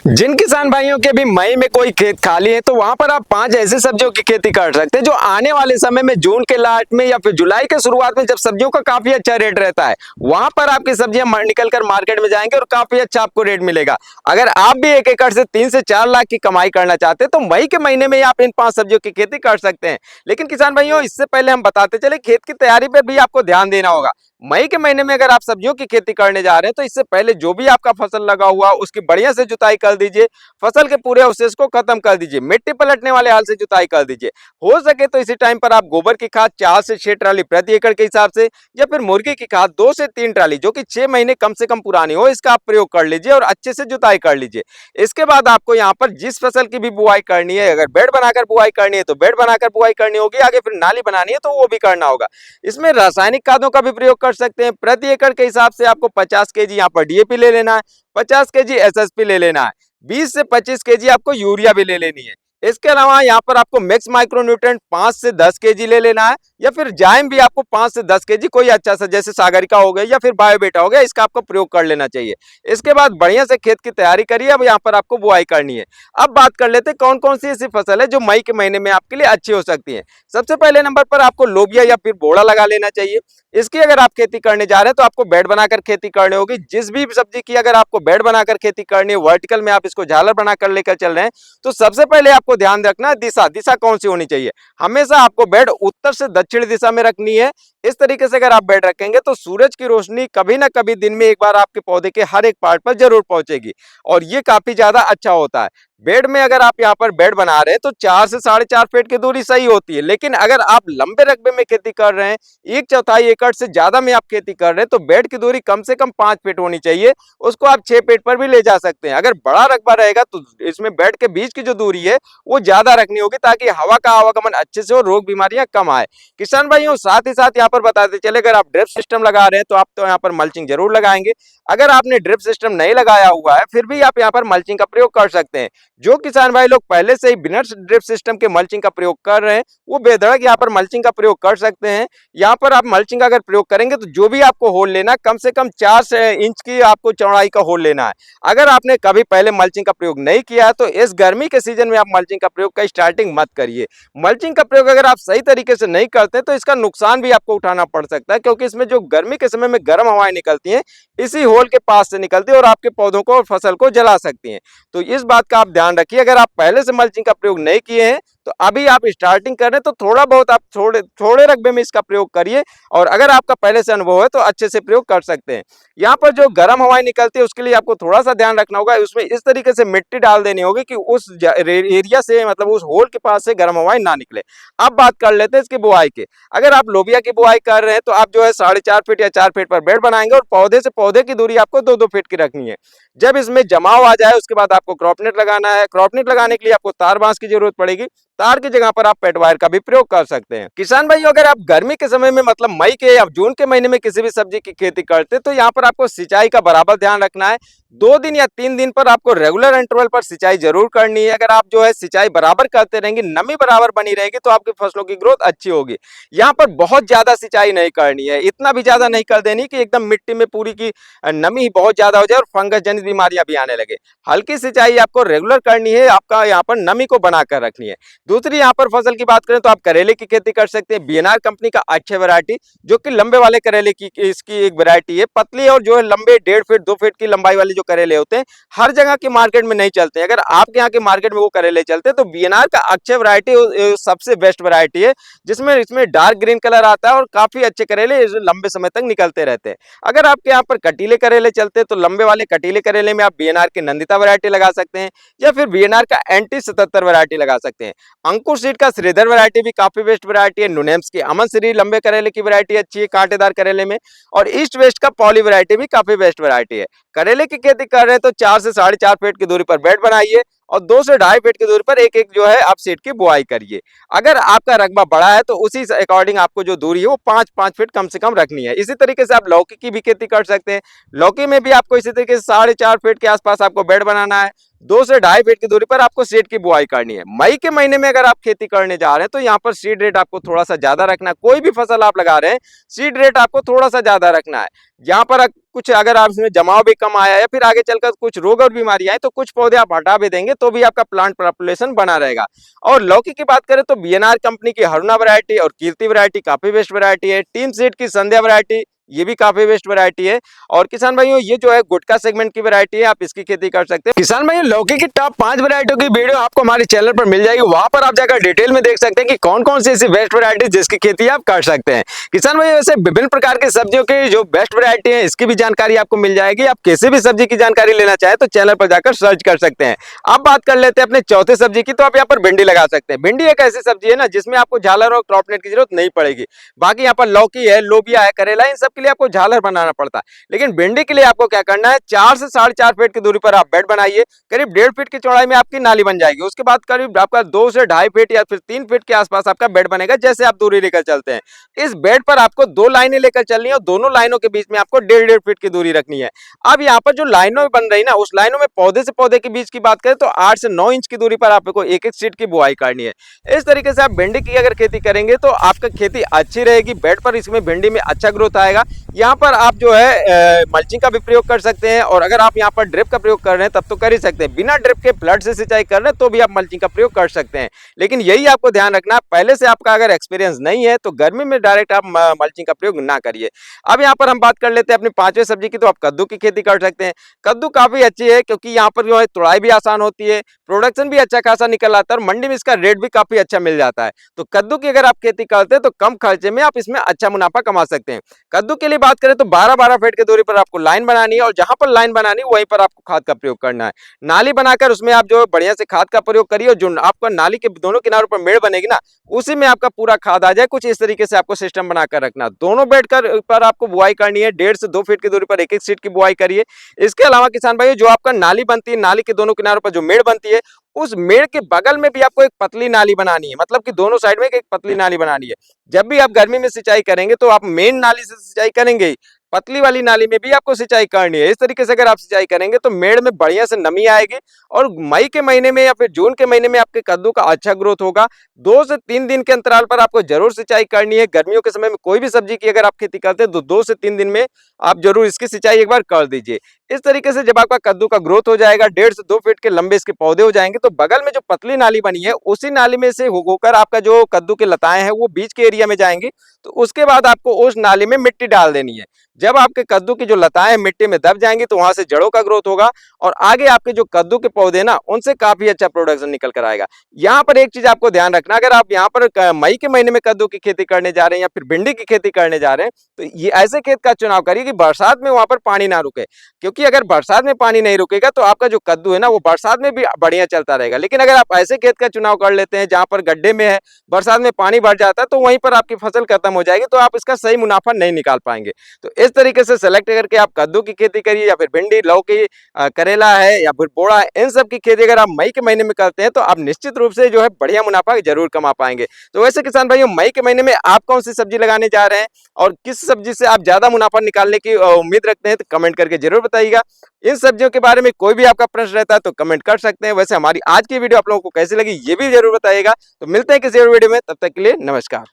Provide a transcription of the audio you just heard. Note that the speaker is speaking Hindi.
जिन किसान भाइयों के भी मई में कोई खेत खाली है तो वहां पर आप 5 ऐसी सब्जियों की खेती कर सकते हैं जो आने वाले समय में जून के लास्ट में या फिर जुलाई के शुरुआत में जब सब्जियों का काफी अच्छा रेट रहता है वहां पर आपकी सब्जियां निकल कर मार्केट में जाएंगे और काफी अच्छा आपको रेट मिलेगा। अगर आप भी 1 एकड़ से 3 से 4 लाख की कमाई करना चाहते हैं तो मई के महीने में आप इन 5 सब्जियों की खेती कर सकते हैं। लेकिन किसान भाइयों, इससे पहले हम बताते चले खेत की तैयारी पर भी आपको ध्यान देना होगा। मई के महीने में अगर आप सब्जियों की खेती करने जा रहे हैं तो इससे पहले जो भी आपका फसल लगा हुआ उसकी बढ़िया से जुताई कर दीजिए। फसल के पूरे अवशेष को खत्म कर दीजिए, मिट्टी पलटने वाले हाल से जुताई कर दीजिए। हो सके तो इसी टाइम पर आप गोबर की खाद 4 से 6 ट्राली प्रति एकड़ के हिसाब से या फिर मुर्गी की खाद 2 से 3 ट्राली जो कि 6 महीने कम से कम पुरानी हो इसका आप प्रयोग कर लीजिए और अच्छे से जुताई कर लीजिए। इसके बाद आपको यहाँ पर जिस फसल की भी बुआई करनी है, अगर बेड बनाकर बुआई करनी है तो बेड बनाकर बुआई करनी होगी, आगे फिर नाली बनानी है तो वो भी करना होगा। इसमें रासायनिक खादों का भी प्रयोग कर सकते हैं। प्रति एकड़ के हिसाब से आपको 50 केजी यहाँ पर डीएपी ले लेना है, 50 केजी एसएसपी ले लेना है, 20 से 25 केजी आपको यूरिया भी ले लेनी है। इसके अलावा यहाँ पर आपको मैक्स माइक्रोन्यूट्रेंट 5 से 10 केजी ले लेना है या फिर जाइम भी आपको 5 से 10 केजी कोई अच्छा सा जैसे सागरिका हो गया या फिर बायोबेटा हो गया इसका आपको प्रयोग कर लेना चाहिए। इसके बाद बढ़िया से खेत की तैयारी करिए। अब यहाँ पर आपको बुआई करनी है। अब बात कर लेते हैं कौन कौन सी ऐसी फसल है जो मई के महीने में आपके लिए अच्छी हो सकती है। सबसे पहले नंबर पर आपको लोबिया या फिर बोड़ा लगा लेना चाहिए। इसकी अगर आप खेती करने जा रहे हैं तो आपको बेड बनाकर खेती करनी होगी। जिस भी सब्जी की अगर आपको बेड बनाकर खेती करनी है, वर्टिकल में आप इसको झालर बनाकर लेकर चल रहे हैं तो सबसे पहले आपको ध्यान रखना है दिशा। दिशा कौन सी होनी चाहिए? हमेशा आपको बेड उत्तर से दक्षिण दिशा में रखनी है। इस तरीके से अगर आप बेड रखेंगे तो सूरज की रोशनी कभी ना कभी दिन में एक बार आपके पौधे के हर एक पार्ट पर जरूर पहुंचेगी और ये काफी ज्यादा अच्छा होता है। बेड में अगर आप यहाँ पर बेड बना रहे हैं तो 4 से 4.5 फीट की दूरी सही होती है। लेकिन अगर आप लंबे रकबे में खेती कर रहे हैं, 1/4 एकड़ से ज्यादा में आप खेती कर रहे हैं तो बेड की दूरी कम से कम 5 फीट होनी चाहिए। उसको आप 6 फीट पर भी ले जा सकते हैं। अगर बड़ा रकबा रहेगा तो इसमें बेड के बीच की जो दूरी है वो ज्यादा रखनी होगी ताकि हवा का आवागमन अच्छे से हो, रोग बीमारियां कम आए। किसान भाइयों, साथ ही साथ यहाँ पर बताते चले अगर आप ड्रिप सिस्टम लगा रहे हैं तो आप तो यहाँ पर मल्चिंग जरूर लगाएंगे। अगर आपने ड्रिप सिस्टम नहीं लगाया हुआ है फिर भी आप यहाँ पर मल्चिंग का प्रयोग कर सकते हैं। जो किसान भाई लोग पहले से ही बिना ड्रिप सिस्टम के मल्चिंग का प्रयोग कर रहे हैं वो बेधड़क यहाँ पर मल्चिंग का प्रयोग कर सकते हैं। यहाँ पर आप मल्चिंग अगर प्रयोग करेंगे तो जो भी आपको होल लेना कम से कम 4 इंच की आपको चौड़ाई का होल लेना है। अगर आपने कभी पहले मल्चिंग का प्रयोग नहीं किया है तो इस गर्मी के सीजन में आप मल्चिंग का प्रयोग का स्टार्टिंग मत करिए। मल्चिंग का प्रयोग अगर आप सही तरीके से नहीं करते तो इसका नुकसान भी आपको उठाना पड़ सकता है, क्योंकि इसमें जो गर्मी के समय में गर्म हवाएं निकलती हैं इसी होल के पास से निकलती है और आपके पौधों को और फसल को जला सकती हैं। तो इस बात का आप ध्यान रखिए। अगर आप पहले से मल्चिंग का प्रयोग नहीं किए हैं तो अभी आप स्टार्टिंग कर रहे हैं तो थोड़ा बहुत आप थोड़े थोड़े रकबे में इसका प्रयोग करिए और अगर आपका पहले से अनुभव है तो अच्छे से प्रयोग कर सकते हैं। यहाँ पर जो गर्म हवाएं निकलती है उसके लिए आपको थोड़ा सा ध्यान रखना होगा। उसमें इस तरीके से मिट्टी डाल देनी होगी कि उस एरिया से मतलब उस होल के पास से गर्म हवाएं ना निकले। अब बात कर लेते हैं इसकी बुआई की। अगर आप लोबिया की बुआई कर रहे हैं तो आप जो है 4.5 फीट या 4 फीट पर बेड बनाएंगे और पौधे से पौधे की दूरी आपको 2-2 फीट की रखनी है। जब इसमें जमाव आ जाए उसके बाद आपको क्रॉपनेट लगाना है। क्रॉपनेट लगाने के लिए आपको तार बांस की जरूरत पड़ेगी। तार की जगह पर आप पेट वायर का भी प्रयोग कर सकते हैं। किसान भाइयों, अगर आप गर्मी के समय में मतलब मई के या जून के महीने में किसी भी सब्जी की खेती करते हैं तो यहाँ पर आपको सिंचाई का बराबर ध्यान रखना है। 2 दिन या 3 दिन पर आपको रेगुलर इंटरवल पर सिंचाई जरूर करनी है। अगर आप जो है सिंचाई बराबर करते रहेंगे, नमी बराबर बनी रहेगी तो आपकी फसलों की ग्रोथ अच्छी होगी। यहाँ पर बहुत ज्यादा सिंचाई नहीं करनी है, इतना भी ज्यादा नहीं कर देनी कि एकदम मिट्टी में पूरी की नमी बहुत ज्यादा हो जाए और फंगस जनित बीमारियां भी आने लगे। हल्की सिंचाई आपको रेगुलर करनी है, आपका यहाँ पर नमी को बनाकर रखनी है। दूसरी यहाँ पर फसल की बात करें तो आप करेले की खेती कर सकते हैं। बीएनआर कंपनी का अच्छे वैरायटी जो कि लंबे वाले करेले की इसकी एक वैरायटी है। पतली और जो है लंबे 1.5 फीट 2 फीट की लंबाई वाले जो करेले होते हैं हर जगह की मार्केट में नहीं चलते हैं। अगर आपके यहाँ के मार्केट में वो करेले चलते हैं तो बीएनआर का अच्छे वैरायटी सबसे बेस्ट वैरायटी है, जिसमें इसमें डार्क ग्रीन कलर आता है और काफी अच्छे करेले लंबे समय तक निकलते रहते हैं। अगर आपके यहाँ पर कटीले करेले चलते हैं तो लंबे वाले कटीले करेले में आप बीएनआर की नंदिता वैरायटी लगा सकते हैं या फिर बीएनआर का एंटी 77 वैरायटी लगा सकते हैं। अंकुर सीड का श्रीधर वैरायटी भी काफी बेस्ट वैरायटी है। नुनेम्स की अमन श्री लंबे करेले की वैरायटी अच्छी है कांटेदार करेले में। और ईस्ट वेस्ट का पॉली वैरायटी भी काफी बेस्ट वैरायटी है। करेले की खेती कर रहे हैं तो 4 से 4.5 फीट की दूरी पर बेड बनाइए और 2 से 2.5 फीट की दूरी पर एक एक जो है आप सीड की बुआई करिए। अगर आपका रकबा बड़ा है तो उसी अकॉर्डिंग आपको जो दूरी है वो 5-5 फीट कम से कम रखनी है। इसी तरीके से आप लौकी की भी खेती कर सकते हैं। लौकी में भी आपको इसी तरीके से 4.5 फीट के आसपास आपको बेड बनाना है। 2 से 2.5 फीट की दूरी पर आपको सीड की बुआई करनी है। मई के महीने में अगर आप खेती करने जा रहे हैं तो यहाँ पर सीड रेट आपको थोड़ा सा ज्यादा रखना है। कोई भी फसल आप लगा रहे हैं, सीड रेट आपको थोड़ा सा ज्यादा रखना है। यहाँ पर कुछ अगर आप इसमें जमाव भी कम आया या फिर आगे चलकर कुछ रोग और बीमारी आए तो कुछ पौधे आप हटा भी देंगे तो भी आपका प्लांट पॉपुलेशन बना रहेगा। और लौकी की बात करें तो बीएनआर कंपनी की हरुणा वैरायटी और कीर्ति वैरायटी काफी बेस्ट वैरायटी है। टीम सीड की संध्या वैरायटी ये भी काफी बेस्ट वैरायटी है। और किसान भाइयों, ये जो है गुटका सेगमेंट की वैरायटी है, आप इसकी खेती कर सकते हैं। किसान भाइयों, लौकी की टॉप 5 वैरायटियों की वीडियो आपको हमारे चैनल पर मिल जाएगी। वहां पर आप जाकर डिटेल में देख सकते हैं कि कौन कौन सी ऐसी बेस्ट वैरायटी जिसकी खेती आप कर सकते हैं। किसान भाइयों, वैसे विभिन्न प्रकार की सब्जियों की जो बेस्ट वैरायटी है इसकी भी जानकारी आपको मिल जाएगी। आप किसी भी सब्जी की जानकारी लेना चाहे तो चैनल पर जाकर सर्च कर सकते हैं। अब बात कर लेते हैं अपने चौथे सब्जी की, तो आप यहाँ पर भिंडी लगा सकते हैं। भिंडी एक ऐसी सब्जी है ना जिसमें आपको झालर और क्रॉप नेट की जरूरत नहीं पड़ेगी। बाकी यहाँ पर लौकी है, लोबिया है, करेला है, इन सब के लिए आपको झालर बनाना पड़ता है। लेकिन भिंडी के लिए आपको क्या करना है, 4 से 4.5 फीट की दूरी पर आप बेड बनाइए। करीब 1.5 फीट की चौड़ाई में आपकी नाली बन जाएगी। उसके बाद करीब आपका 2 से 2.5 फीट या फिर 3 फीट के आसपास आपका बेड बनेगा। जैसे आप दूरी लेकर चलते हैं, इस बेड पर आपको 2 लाइनें लेकर चलनी है और दोनों लाइनों के बीच में आपको 1.5 फीट की दूरी रखनी है। अब यहाँ पर जो लाइनों बन रही ना, उस लाइनों में पौधे से पौधे के बीच की बात करें तो 8 से 9 इंच की दूरी पर आपको एक एक सीड की बुआई करनी है। इस तरीके से आप भिंडी की अगर खेती करेंगे तो आपका खेती अच्छी रहेगी। बेड पर इसमें भिंडी में अच्छा ग्रोथ आएगा। यहाँ पर आप जो है मल्चिंग का भी प्रयोग कर सकते हैं। और अगर आप यहाँ पर ड्रिप का प्रयोग कर रहे हैं तब तो कर ही सकते हैं। बिना ड्रिप के फ्लड से सिंचाई कर रहे हैं तो भी आप मल्चिंग का प्रयोग कर सकते हैं। लेकिन यही आपको ध्यान रखना, पहले से आपका अगर एक्सपीरियंस नहीं है तो गर्मी में डायरेक्ट आप मल्चिंग का प्रयोग ना करिए। अब यहाँ पर हम बात कर लेते हैं अपनी 5वें सब्जी की, तो आप कद्दू की खेती कर सकते हैं। कद्दू काफी अच्छी है क्योंकि यहाँ पर जो है तुड़ाई भी आसान होती है, प्रोडक्शन भी अच्छा खासा निकल आता है और मंडी में इसका रेट भी काफी अच्छा मिल जाता है। तो कद्दू की अगर आप खेती करते हैं तो कम खर्चे में आप इसमें अच्छा मुनाफा कमा सकते हैं। कद्दू के लिए बात करें तो 12-12 फीट की दूरी पर आपको लाइन बनानी है और जहां पर लाइन बनानी है वहीं पर आपको खाद का प्रयोग करना है। नाली बनाकर उसमें आप जो है बढ़िया से खाद का प्रयोग करिए और जो आपका नाली के दोनों किनारों पर मेड़ बनेगी ना, उसी में आपका पूरा खाद आ जाए। कुछ इस तरीके से आपको सिस्टम बनाकर रखना। दोनों बेड पर आपको बुआई करनी है। 1.5 से 2 फीट की दूरी पर एक एक सीट की बुआई करिए। इसके अलावा किसान भाइयों, जो आपका नाली बनती है, नाली के दोनों किनारों पर जो मेड़ बनती है, उस मेड़ के बगल में भी आपको एक पतली नाली बनानी है। मतलब कि दोनों साइड में एक पतली नाली बनानी है। जब भी आप गर्मी में सिंचाई करेंगे तो आप मेन नाली से सिंचाई करेंगे, पतली वाली नाली में भी आपको सिंचाई करनी है। इस तरीके से अगर आप सिंचाई करेंगे तो मेड़ में बढ़िया से नमी आएगी और मई के महीने में या फिर जून के महीने में आपके कद्दू का अच्छा ग्रोथ होगा। 2 से 3 दिन के अंतराल पर आपको जरूर सिंचाई करनी है। गर्मियों के समय में कोई भी सब्जी की अगर आप खेती करते हैं तो 2 से 3 दिन में आप जरूर इसकी सिंचाई एक बार कर दीजिए। इस तरीके से जब आपका कद्दू का ग्रोथ हो जाएगा, 1.5 से 2 फीट के लंबे इसके पौधे हो जाएंगे, तो बगल में जो पतली नाली बनी है उसी नाली में से होकर आपका जो कद्दू के लताएं हैं वो बीच के एरिया में जाएंगी। तो उसके बाद आपको उस नाली में मिट्टी डाल देनी है। जब आपके कद्दू की जो लताएं मिट्टी में दब जाएंगी तो वहां से जड़ों का ग्रोथ होगा और आगे आपके जो कद्दू के पौधे ना, उनसे काफी अच्छा प्रोडक्शन निकल कर आएगा। यहाँ पर एक चीज आपको ध्यान रखना, अगर आप यहाँ पर मई के महीने में कद्दू की खेती करने जा रहे हैं या फिर भिंडी की खेती करने जा रहे हैं तो ये ऐसे खेत का चुनाव करिए कि बरसात में वहां पर पानी ना रुके। क्योंकि अगर बरसात में पानी नहीं रुकेगा तो आपका जो कद्दू है ना वो बरसात में भी बढ़िया चलता रहेगा। लेकिन अगर आप ऐसे खेत का चुनाव कर लेते हैं जहां पर गड्ढे में है, बरसात में पानी भर जाता है, तो वहीं पर आपकी फसल खत्म हो जाएगी, तो आप इसका सही मुनाफा नहीं निकाल पाएंगे। तो इस तरीके से सेलेक्ट करके आप कद्दू की खेती करिए या फिर भिंडी, लौकी, करेला है या फिर बोड़ा है, इन सब की खेती अगर आप मई के महीने में करते हैं तो आप निश्चित रूप से जो है बढ़िया मुनाफा जरूर कमा पाएंगे। तो वैसे किसान भाइयों, मई के महीने में आप कौन सी सब्जी लगाने जा रहे हैं और किस सब्जी से आप ज्यादा मुनाफा निकालने की उम्मीद रखते हैं, तो कमेंट करके जरूर बताइएगा। इन सब्जियों के बारे में कोई भी आपका प्रश्न रहता है तो कमेंट कर सकते हैं। वैसे हमारी आज की वीडियो आप लोगों को कैसी लगी ये भी जरूर बताइएगा। तो मिलते हैं किसी और वीडियो में, तब तक के लिए नमस्कार।